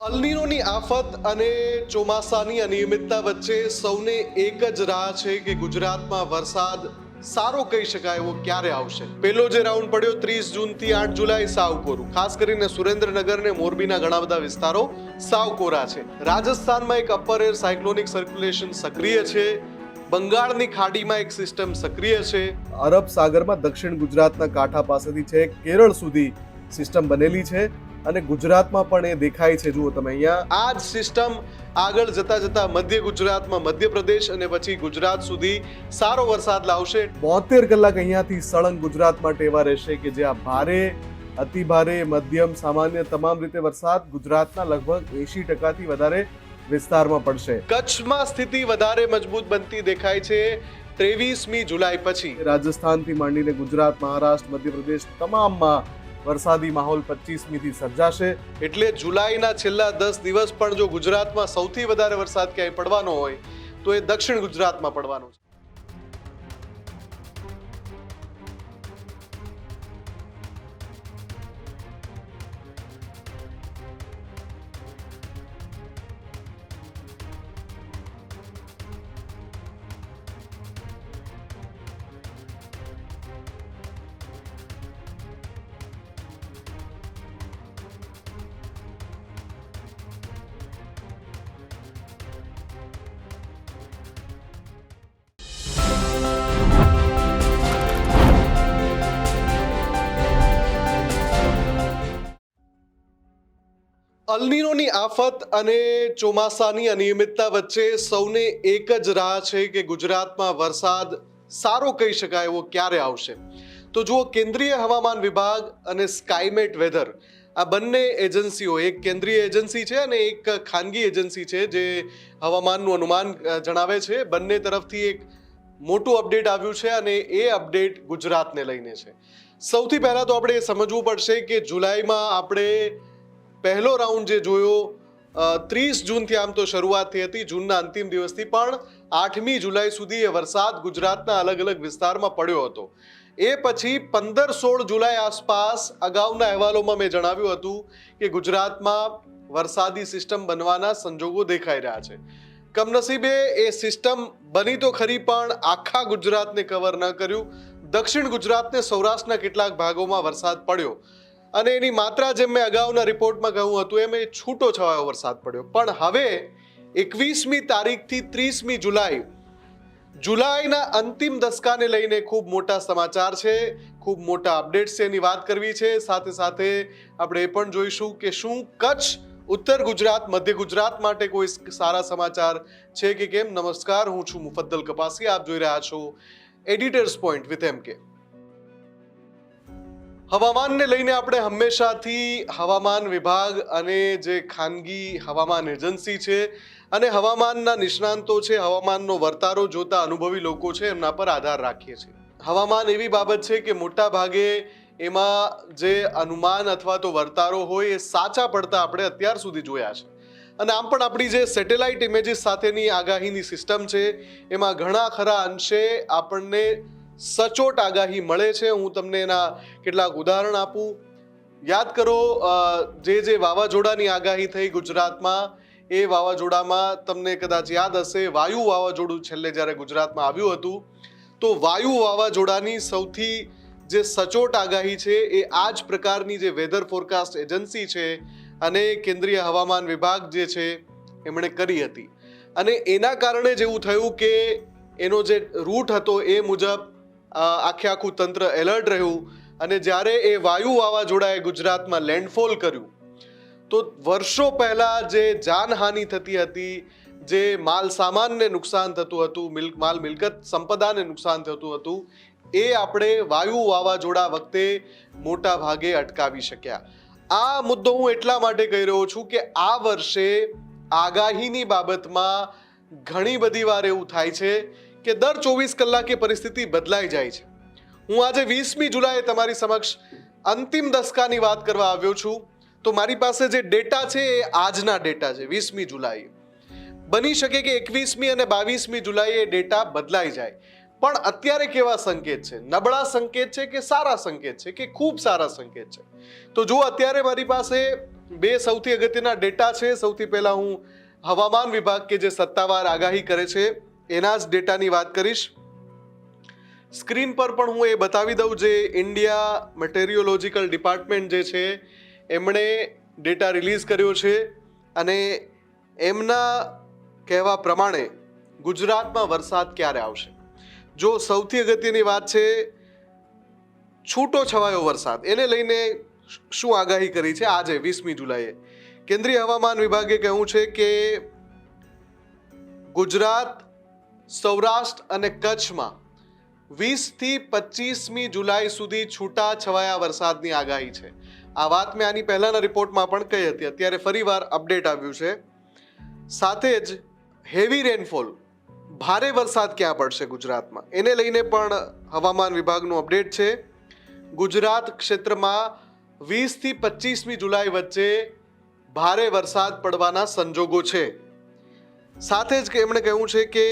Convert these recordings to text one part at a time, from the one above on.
અલ્નીનોની આફત અને ચોમાસાની અનિયમિતતા વચ્ચે સૌને એક જ રાહ છે કે ગુજરાતમાં વરસાદ સારો કહી શકાય એવો ક્યારે આવશે. પહેલો જે રાઉન્ડ પડ્યો 30 જૂનથી 8 જુલાઈ સાવ કોરું. ખાસ કરીને સુરેન્દ્રનગર ને મોરબીના ઘણા બધા વિસ્તારો સાવ કોરા છે. રાજસ્થાનમાં એક અપર એર સાયક્લોનિક સર્ક્યુલેશન સક્રિય છે. બંગાળની ખાડીમાં એક સિસ્ટમ સક્રિય છે. અરબ સાગરમાં દક્ષિણ ગુજરાતના કાંઠા પાસેથી છે કેરળ સુધી સિસ્ટમ બનેલી છે અને ગુજરાતમાં પણ એ દેખાય છે. જુઓ તમે અહીંયા આ જ સિસ્ટમ આગળ જતા જતા મધ્ય ગુજરાતમાં મધ્યપ્રદેશ અને પછી ગુજરાત સુધી સારો વરસાદ લાવશે. 72 કલાક અહીંયાથી સળંગ ગુજરાત માટે એવા રહેશે કે જ્યાં ભારે, અતિ ભારે, મધ્યમ, સામાન્ય તમામ રીતે વરસાદ ગુજરાતના લગભગ 80% વધારે વિસ્તારમાં પડશે. કચ્છમાં સ્થિતિ વધારે મજબૂત બનતી દેખાય છે 23મી જુલાઈ પછી. રાજસ્થાનથી માંડીને ગુજરાત, મહારાષ્ટ્ર, મધ્યપ્રદેશ તમામમાં વરસાદી માહોલ 25મીથી સર્જાશે. એટલે જુલાઈના છેલ્લા 10 દિવસ પણ જો ગુજરાતમાં સૌથી વધારે વરસાદ ક્યાંય પડવાનો હોય તો એ દક્ષિણ ગુજરાતમાં પડવાનો છે. અલ્નીનોની આફત અને ચોમાસાની અનિયમિતતા વચ્ચે સૌને એક જ રાહ છે કે ગુજરાતમાં વરસાદ સારો કહી શકાય એવો ક્યારે આવશે. તો જુઓ, કેન્દ્રીય હવામાન વિભાગ અને સ્કાયમેટ વેધર આ બંને એજન્સીઓ, એક કેન્દ્રીય એજન્સી છે અને એક ખાનગી એજન્સી છે જે હવામાનનું અનુમાન જણાવે છે. બંને તરફથી એક મોટું અપડેટ આવ્યું છે અને એ અપડેટ ગુજરાતને લઈને છે. સૌથી પહેલા તો આપણે સમજવું પડશે કે જુલાઈમાં આપણે પહેલો રાઉન્ડ જે જોયો 30 જૂનથી આમ તો શરૂઆત થઈ હતી, જૂનના અંતિમ દિવસથી, પણ 8મી જુલાઈ સુધી એ વરસાદ ગુજરાતના અલગ અલગ વિસ્તારમાં પડ્યો હતો. એ પછી 15-16 જુલાઈ આસપાસ અગાઉના અહેવાલોમાં મેં જણાવ્યું હતું કે ગુજરાતમાં વરસાદી સિસ્ટમ બનવાના સંજોગો દેખાઈ રહ્યા છે. કમનસીબે એ સિસ્ટમ બની તો ખરી પણ આખા ગુજરાતને કવર ન કર્યું. દક્ષિણ ગુજરાતને સૌરાષ્ટ્રના કેટલાક ભાગોમાં વરસાદ પડ્યો અને એની માત્રા જેમ મેં અગાઉના રિપોર્ટમાં કહ્યું હતું એમ એ છૂટો છવાયો વરસાદ પડ્યો. પણ હવે 21મી તારીખથી 30મી જુલાઈ, જુલાઈના અંતિમ દસકાને લઈને ખૂબ મોટા સમાચાર છે, ખૂબ મોટા અપડેટ્સ છે, એની વાત કરવી છે. સાથે સાથે આપણે એ પણ જોઈશું કે શું કચ્છ, ઉત્તર ગુજરાત, મધ્ય ગુજરાત માટે કોઈ સારા સમાચાર છે કે કેમ. નમસ્કાર, હું છું મુફદ્દલ કપાસી. આપ જોઈ રહ્યા છો એડિટર્સ પોઈન્ટ વિથ MK. હવામાનને લઈને આપણે હંમેશાથી હવામાન વિભાગ અને જે ખાનગી હવામાન એજન્સી છે અને હવામાનના નિષ્ણાંતો છે, હવામાનનો વર્તારો જોતા અનુભવી લોકો છે, એમના પર આધાર રાખીએ છીએ. હવામાન એવી બાબત છે કે મોટા ભાગે એમાં જે અનુમાન અથવા તો વર્તારો હોય એ સાચા પડતા આપણે અત્યાર સુધી જોયા છે. અને આમ પણ આપણી જે સેટેલાઇટ ઇમેજીસ સાથેની આગાહીની સિસ્ટમ છે એમાં ઘણા ખરા અંશે આપણને સચોટ આગાહી મળે છે. હું તમને એના કેટલાક ઉદાહરણ આપું. યાદ કરો, જે વાવાઝોડાની આગાહી થઈ ગુજરાતમાં, એ વાવાઝોડામાં તમને કદાચ યાદ હશે, વાયુ વાવાઝોડું છેલ્લે જ્યારે ગુજરાતમાં આવ્યું હતું તો વાયુ વાવાઝોડાની સૌથી જે સચોટ આગાહી છે એ આ જ પ્રકારની જે વેધર ફોરકાસ્ટ એજન્સી છે અને કેન્દ્રીય હવામાન વિભાગ જે છે એમણે કરી હતી. અને એના કારણે જેવું થયું કે એનો જે રૂટ હતો એ મુજબ આખું તંત્ર એલર્ટ રહ્યું. અને જ્યારે એ વાયુ વાવાઝોડાએ ગુજરાતમાં લેન્ડફોલ કર્યું તો વર્ષો પહેલા જે જાનહાનિ થતી હતી, જે માલ સામાનને નુકસાન થતું હતું, માલ મિલકત સંપદાને નુકસાન થતું હતું, એ આપણે વાયુ વાવાઝોડા વખતે મોટા ભાગે અટકાવી શક્યા. આ મુદ્દો હું એટલા માટે કહી રહ્યો છું કે આ વર્ષે આગાહીની બાબતમાં ઘણી બધી વાર એવું થાય છે કે દર 24 કલાકે પરિસ્થિતિ બદલાઈ જાય છે. હું આજે 20મી જુલાઈએ તમારી સમક્ષ અંતિમ દસકાની વાત કરવા આવ્યો છું તો મારી પાસે જે ડેટા છે એ આજના ડેટા છે 20મી જુલાઈ. બની શકે કે 21મી અને 22મી જુલાઈએ ડેટા બદલાઈ જાય. પણ અત્યારે કેવા સંકેત છે? નબળા સંકેત છે કે સારા સંકેત છે કે ખૂબ સારા સંકેત છે? તો જો અત્યારે મારી પાસે બે સૌથી અગત્યના ડેટા છે. સૌથી પહેલા હું હવામાન વિભાગ કે જે સત્તાવાર આગાહી કરે છે એના જ ડેટાની વાત કરીશ. સ્ક્રીન પર પણ હું એ બતાવી દઉં, જે ઇન્ડિયા મેટેરિયોલોજિકલ ડિપાર્ટમેન્ટ જે છે એમણે ડેટા રિલીઝ કર્યો છે અને એમના કહેવા પ્રમાણે ગુજરાતમાં વરસાદ ક્યારે આવશે. જો સૌથી અગત્યની વાત છે છૂટો છવાયો વરસાદ, એને લઈને શું આગાહી કરી છે આજે 20મી જુલાઈએ. કેન્દ્રીય હવામાન વિભાગે કહ્યું છે કે ગુજરાત, સૌરાષ્ટ્ર અને કચ્છમાં 20 થી 25મી જુલાઈ સુધી છૂટા છવાયા વરસાદની આગાહી છે. આ વાત મેં આની પહેલાના રિપોર્ટમાં પણ કહી હતી. અત્યારે ફરીવાર અપડેટ આવ્યું છે. સાથે જ હેવી રેનફોલ, ભારે વરસાદ ક્યાં પડશે ગુજરાતમાં, એને લઈને પણ હવામાન વિભાગનું અપડેટ છે. ગુજરાત ક્ષેત્રમાં 20 થી 25મી જુલાઈ વચ્ચે ભારે વરસાદ પડવાના સંજોગો છે. સાથે જ એમણે કહ્યું છે કે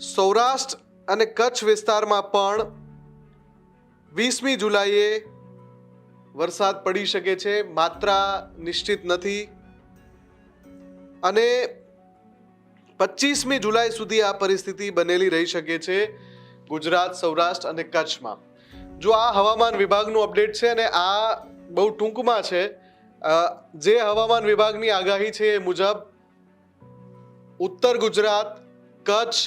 સૌરાષ્ટ્ર અને કચ્છ વિસ્તારમાં પણ 20મી જુલાઈએ વરસાદ પડી શકે છે. માત્રા નિશ્ચિત નથી અને 25મી જુલાઈ સુધી આ પરિસ્થિતિ બનેલી રહી શકે છે ગુજરાત, સૌરાષ્ટ્ર અને કચ્છમાં. જો આ હવામાન વિભાગનું અપડેટ છે અને આ બહુ ટૂંકમાં છે. જે હવામાન વિભાગની આગાહી છે એ મુજબ ઉત્તર ગુજરાત, કચ્છ,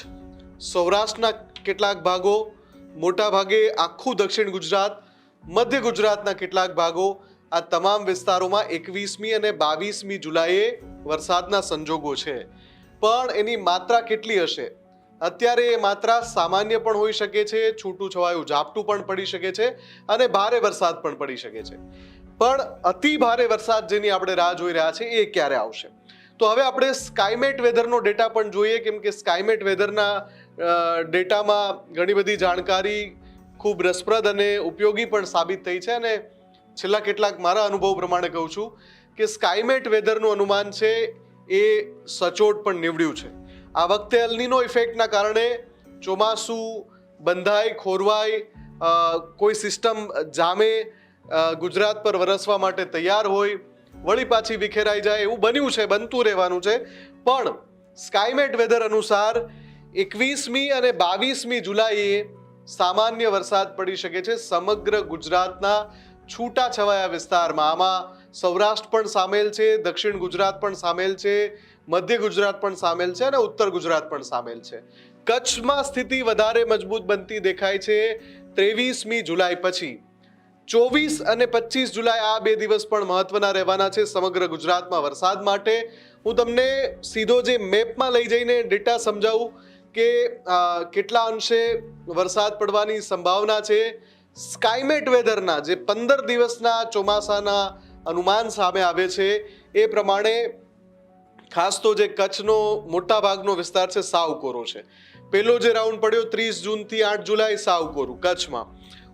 સૌરાષ્ટ્રના કેટલાક ભાગો, મોટા ભાગે આખું દક્ષિણ ગુજરાત, મધ્ય ગુજરાતના કેટલાક ભાગો, આ તમામ વિસ્તારોમાં 21મી અને 22મી જુલાઈએ વરસાદના સંજોગો છે. પણ એની માત્રા કેટલી હશે? અત્યારે એ માત્રા સામાન્ય પણ હોઈ શકે છે, છૂટું છવાયું ઝાપટું પણ પડી શકે છે અને ભારે વરસાદ પણ પડી શકે છે. પણ અતિ ભારે વરસાદ જેની આપણે રાહ જોઈ રહ્યા છે એ ક્યારે આવશે? તો હવે આપણે સ્કાયમેટ વેધરનો ડેટા પણ જોઈએ, કેમ કે સ્કાયમેટ વેધરના ડેટામાં ઘણી બધી જાણકારી ખૂબ રસપ્રદ અને ઉપયોગી પણ સાબિત થઈ છે. અને છેલ્લા કેટલાક મારા અનુભવ પ્રમાણે કહું છું કે સ્કાયમેટ વેધરનું અનુમાન છે એ સચોટ પણ નીવડ્યું છે. આ વખતે એલનીનો ઇફેક્ટના કારણે ચોમાસું બંધાય, ખોરવાય, કોઈ સિસ્ટમ જામે, ગુજરાત પર વરસવા માટે તૈયાર હોય, વળી પાછી વિખેરાઈ જાય, એવું બન્યું છે, બનતું રહેવાનું છે. પણ સ્કાયમેટ વેધર અનુસાર 21મી અને 22મી જુલાઈએ સામાન્ય વરસાદ પડી શકે છે સમગ્ર ગુજરાતના છૂટા છવાયા વિસ્તારમાં. આમાં સૌરાષ્ટ્ર પણ સામેલ છે, દક્ષિણ ગુજરાત પણ સામેલ છે, મધ્ય ગુજરાત પણ સામેલ છે અને ઉત્તર ગુજરાત પણ સામેલ છે. કચ્છમાં સ્થિતિ વધારે મજબૂત બનતી દેખાય છે 23મી જુલાઈ પછી. 24 અને 25 જુલાઈ આ બે દિવસ પણ મહત્વના રહેવાના છે સમગ્ર ગુજરાતમાં વરસાદ માટે. હું તમને સીધો જે મેપમાં લઈ જઈને ડેટા સમજાવું કે કેટલા અંશે વરસાદ પડવાની સંભાવના છે. સ્કાયમેટ વેધરના જે 15 દિવસના ચોમાસાના અનુમાન સામે આવે છે એ પ્રમાણે ખાસ તો જે કચ્છનો મોટા ભાગનો વિસ્તાર છે સાવ કોરો છે. પહેલો જે રાઉન્ડ પડ્યો 30 જૂનથી 8 જુલાઈ સાવ કોરું કચ્છમાં.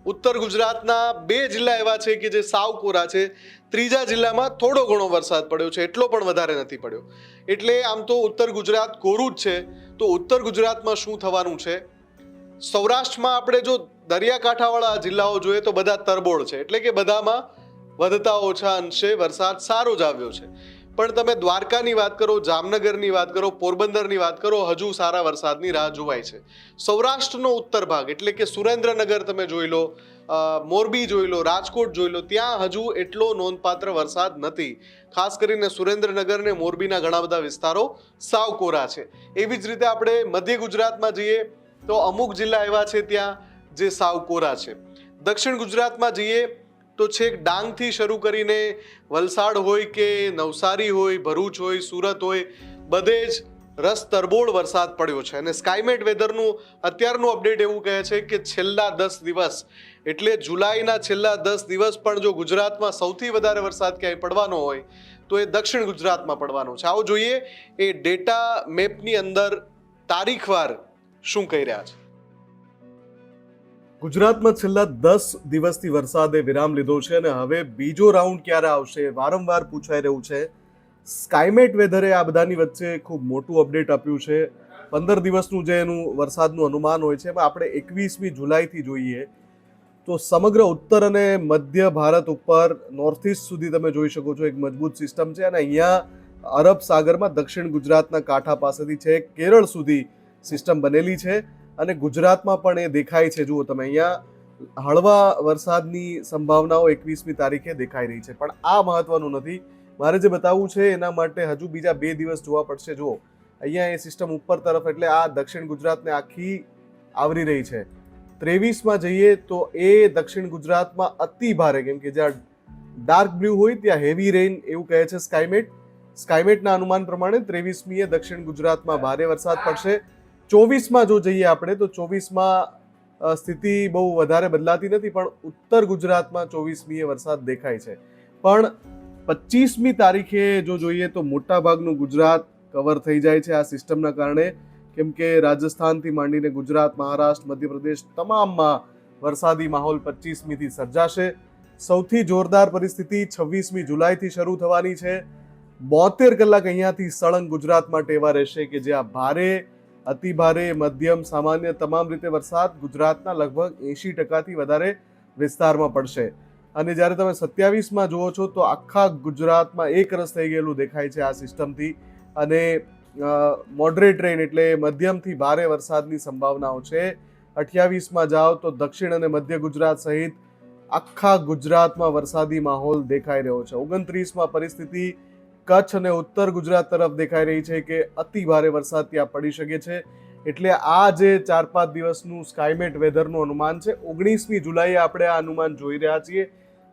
ઉત્તર ગુજરાતના 2 જિલ્લા એવા છે કે જે સાવ કોરા છે. ત્રીજા જિલ્લામાં થોડો ઘણો વરસાદ પડ્યો છે, એટલો પણ વધારે નથી પડ્યો. એટલે આમ તો ઉત્તર ગુજરાત કોરું જ છે. તો ઉત્તર ગુજરાતમાં શું થવાનું છે? સૌરાષ્ટ્રમાં આપણે જો દરિયાકાંઠાવાળા જિલ્લાઓ જોઈએ તો બધા તરબોળ છે, એટલે કે બધામાં વધતા ઓછા અંશે વરસાદ સારો જ આવ્યો છે. પણ તમે દ્વારકાની વાત કરો, જામનગરની વાત કરો, પોરબંદરની વાત કરો, હજુ સારા વરસાદની રાહ જોવાય છે. સૌરાષ્ટ્રનો ઉત્તર ભાગ એટલે કે સુરેન્દ્રનગર તમે જોઈ લો, મોરબી જોઈ લો, રાજકોટ જોઈ લો, ત્યાં હજુ એટલો નોંધપાત્ર વરસાદ નથી. ખાસ કરીને સુરેન્દ્રનગર ને મોરબીના ઘણા બધા વિસ્તારો સાવ કોરા છે. એવી જ રીતે આપણે મધ્ય ગુજરાતમાં જઈએ તો અમુક જિલ્લા એવા છે ત્યાં જે સાવ કોરા છે. દક્ષિણ ગુજરાતમાં જઈએ તો છેક ડાંગથી શરૂ કરીને વલસાડ હોય કે નવસારી હોય, ભરૂચ હોય, સુરત હોય, બધે જ રસ તરબોળ વરસાદ પડ્યો છે. અને સ્કાયમેટ વેધરનું અત્યારનું અપડેટ એવું કહે છે કે છેલ્લા 10 દિવસ એટલે જુલાઈના છેલ્લા 10 દિવસ પણ જો ગુજરાતમાં સૌથી વધારે વરસાદ ક્યાંય પડવાનો હોય તો એ દક્ષિણ ગુજરાતમાં પડવાનો છે. આવો જોઈએ એ ડેટા મેપની અંદર તારીખવાર શું કહી રહ્યા છે. ગુજરાતમાં છેલ્લા 10 દિવસથી વરસાદે વિરામ લીધો છે અને હવે બીજો રાઉન્ડ ક્યારે આવશે વારંવાર પૂછાઈ રહ્યું છે. સ્કાયમેટ વેધરે આ બધાની વચ્ચે ખૂબ મોટું અપડેટ આપ્યું છે. 15 દિવસનું જે એનું વરસાદનું અનુમાન હોય છે એમાં આપણે 21મી જુલાઈથી જોઈએ તો સમગ્ર ઉત્તર અને મધ્ય ભારત ઉપર નોર્થ ઇસ્ટ સુધી તમે જોઈ શકો છો એક મજબૂત સિસ્ટમ છે, અને અહીંયા અરબ સાગરમાં દક્ષિણ ગુજરાતના કાંઠા પાસેથી છે કેરળ સુધી સિસ્ટમ બનેલી છે, અને ગુજરાતમાં પણ એ દેખાય છે. જુઓ તમે, અહીંયા હળવા વરસાદની સંભાવનાઓ 21મી તારીખે દેખાઈ રહી છે. પણ આ મહત્વનું નથી, મારે જે બતાવવું છે એના માટે હજુ બીજા 2 દિવસ જોવા પડશે. જુઓ અહીંયા એ સિસ્ટમ ઉપર તરફ, એટલે આ દક્ષિણ ગુજરાતને આખી આવરી રહી છે. 23માં જઈએ તો એ દક્ષિણ ગુજરાતમાં અતિ ભારે, કેમ કે જ્યાં ડાર્ક બ્લુ હોય ત્યાં હેવી રેઇન એવું કહે છે સ્કાયમેટના અનુમાન પ્રમાણે 23મીએ દક્ષિણ ગુજરાતમાં ભારે વરસાદ પડશે. 24માં જો જઈએ આપણે તો 24માં સ્થિતિ બહુ વધારે બદલાતી નથી, પણ ઉત્તર ગુજરાતમાં 24મીએ વરસાદ દેખાય છે. પણ 25મી તારીખે જો જોઈએ તો મોટાભાગનું ગુજરાત કવર થઈ જાય છે આ સિસ્ટમના કારણે, કેમ કે રાજસ્થાનથી માંડીને ગુજરાત, મહારાષ્ટ્ર, મધ્યપ્રદેશ તમામમાં વરસાદી માહોલ 25મીથી સર્જાશે. સૌથી જોરદાર પરિસ્થિતિ 26મી જુલાઈથી શરૂ થવાની છે. 72 કલાક અહીંયાથી સળંગ ગુજરાત માટે એવા રહેશે કે જ્યાં ભારે, અતિ ભારે, મધ્યમ, સામાન્ય તમામ રીતે વરસાદ ગુજરાતના લગભગ 80%થી વધારે વિસ્તારમાં પડશે. અને જ્યારે તમે 27માં જુઓ છો તો આખા ગુજરાતમાં એક રસ થઈ ગયેલું દેખાય છે આ સિસ્ટમથી, અને મોડરેટ રેન એટલે મધ્યમથી ભારે વરસાદની સંભાવનાઓ છે. 28માં જાઓ તો દક્ષિણ અને મધ્ય ગુજરાત સહિત આખા ગુજરાતમાં વરસાદી માહોલ દેખાઈ રહ્યો છે. 29માં પરિસ્થિતિ કચ્છ અને ઉત્તર ગુજરાત તરફ દેખાઈ રહી છે કે અતિ ભારે વરસાદ ત્યાં પડી શકે છે. એટલે આ જે 4-5 દિવસનું સ્કાયમેટ વેધરનું અનુમાન છે, 19મી જુલાઈએ આપણે આ અનુમાન જોઈ રહ્યા છીએ.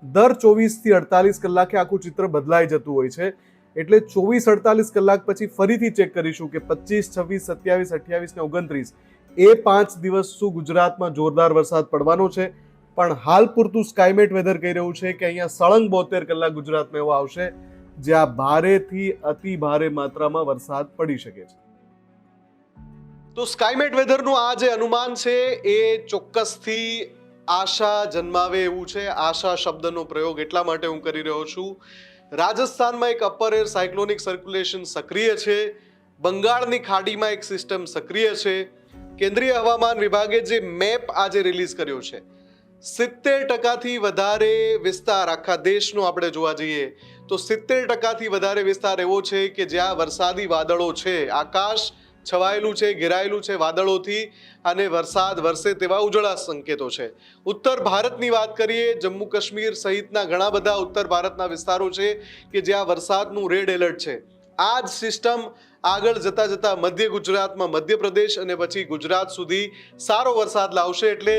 દર 24થી 48 કલાકે આખું ચિત્ર બદલાઈ જતું હોય છે. એટલે 24-48 કલાક પછી ફરીથી ચેક કરીશું કે 25, 26, 27, 28 ને 29 એ 5 દિવસ શું ગુજરાતમાં જોરદાર વરસાદ પડવાનો છે. પણ હાલ પૂરતું સ્કાયમેટ વેધર કહી રહ્યું છે કે અહીંયા સળંગ 72 કલાક ગુજરાતમાં એવો આવશે જ્યાં ભારેથી અતિ ભારે માત્રામાં વરસાદ પડી શકે છે. તો સ્કાયમેટ વેધરનું આ જે અનુમાન છે એ ચોક્કસથી આશા જન્માવે એવું છે. આશા શબ્દનો પ્રયોગ એટલા માટે હું કરી રહ્યો છું, રાજસ્થાનમાં એક અપર એર સાયક્લોનિક સર્ક્યુલેશન સક્રિય છે, બંગાળની ખાડીમાં એક સિસ્ટમ સક્રિય છે. કેન્દ્રીય હવામાન વિભાગે જે મેપ આજે રિલીઝ કર્યો છે, 70%થી વધારે વિસ્તાર આખા દેશનો આપણે જોવા જઈએ તો 70%થી વધારે વિસ્તાર એવો છે કે જ્યાં વરસાદી વાદળો છે, આકાશ છવાયેલું છે, ઘેરાયેલું છે વાદળોથી, અને વરસાદ વરસે તેવા ઉજળા સંકેતો છે. ઉત્તર ભારતની વાત કરીએ, જમ્મુ કાશ્મીર સહિતના ઘણા બધા ઉત્તર ભારતના વિસ્તારો છે કે જ્યાં વરસાદનું રેડ એલર્ટ છે. આ જ સિસ્ટમ આગળ જતા જતા મધ્ય ગુજરાતમાં, મધ્યપ્રદેશ અને પછી ગુજરાત સુધી સારો વરસાદ લાવશે. એટલે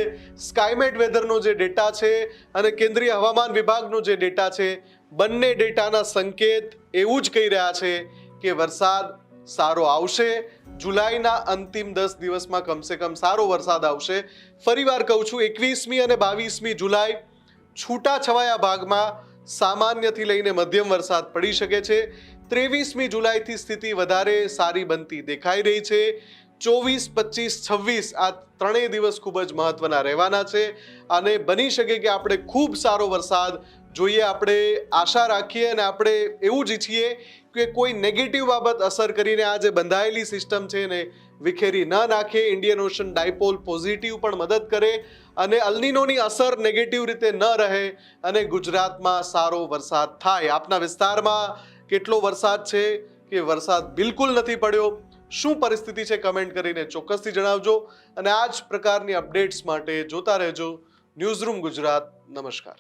સ્કાયમેટ વેધરનો જે ડેટા છે અને કેન્દ્રીય હવામાન વિભાગનો જે ડેટા છે, બંને ડેટાના સંકેત એવું જ કહી રહ્યા છે કે વરસાદ સારો આવશે. જુલાઈના અંતિમ 10 દિવસમાં કમસે કમ સારો વરસાદ આવશે. ફરીવાર કહું છું, 21મી અને 22મી જુલાઈ છૂટાછવાયા ભાગમાં સામાન્યથી લઈને મધ્યમ વરસાદ પડી શકે છે. 23મી જુલાઈથી સ્થિતિ વધારે સારી બનતી દેખાઈ રહી છે. 24, 25, 26 આ ત્રણેય દિવસ ખૂબ જ મહત્વના રહેવાના છે, અને બની શકે કે આપણે ખૂબ સારો વરસાદ જોઈએ. આપણે આશા રાખીએ અને આપણે એવું જ ઈચ્છીએ કે કોઈ નેગેટિવ બાબત અસર કરીને આ જે બંધાયેલી સિસ્ટમ છે ને વિખેરી ન નાખે. ઇન્ડિયન ઓશન ડાયપોલ પોઝિટિવ પણ મદદ કરે અને અલ્નિનોની અસર નેગેટિવ રીતે ન રહે અને ગુજરાતમાં સારો વરસાદ થાય. આપના વિસ્તારમાં કેટલો વરસાદ છે કે વરસાદ બિલકુલ નથી પડ્યો, શું પરિસ્થિતિ છે, કમેન્ટ કરીને ચોક્કસથી જણાવજો. અને આ જ પ્રકારની અપડેટ્સ માટે જોતા રહેજો ન્યૂઝરૂમ ગુજરાત. નમસ્કાર.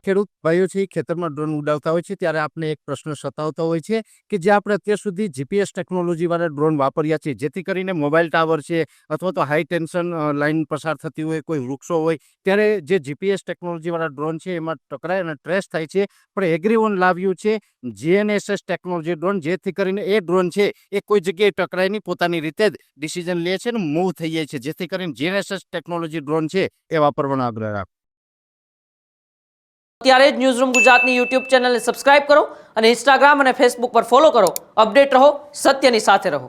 ખેડૂત ભાઈઓ છે ખેતરમાં ડ્રોન ઉડાવતા હોય છે ત્યારે આપણે એક પ્રશ્ન સતાવતો હોય છે કે જે આપણે અત્યાર સુધી જીપીએસ ટેકનોલોજીવાળા ડ્રોન વાપર્યા છે, જેથી કરીને મોબાઈલ ટાવર છે અથવા તો હાઈ ટેન્શન લાઇન પસાર થતી હોય, કોઈ વૃક્ષો હોય, ત્યારે જે જીપીએસ ટેકનોલોજીવાળા ડ્રોન છે એમાં ટકરાય અને ટ્રેસ થાય છે. પણ એગ્રીઓન લાવ્યું છે GNSS ટેકનોલોજી ડ્રોન, જેથી કરીને એ ડ્રોન છે એ કોઈ જગ્યાએ ટકરાય નહીં, પોતાની રીતે જ ડિસિઝન લે છે અને મૂવ થઈ જાય છે. જેથી કરીને GNSS ટેકનોલોજી ડ્રોન છે એ વાપરવાનો આગ્રહ રાખો. ત્યારે જ ન્યૂઝરૂમ ગુજરાતની યુટ્યુબ ચેનલને સબસ્ક્રાઇબ કરો અને ઇન્સ્ટાગ્રામ અને ફેસબુક પર ફોલો કરો. અપડેટ રહો, સત્યની સાથે રહો.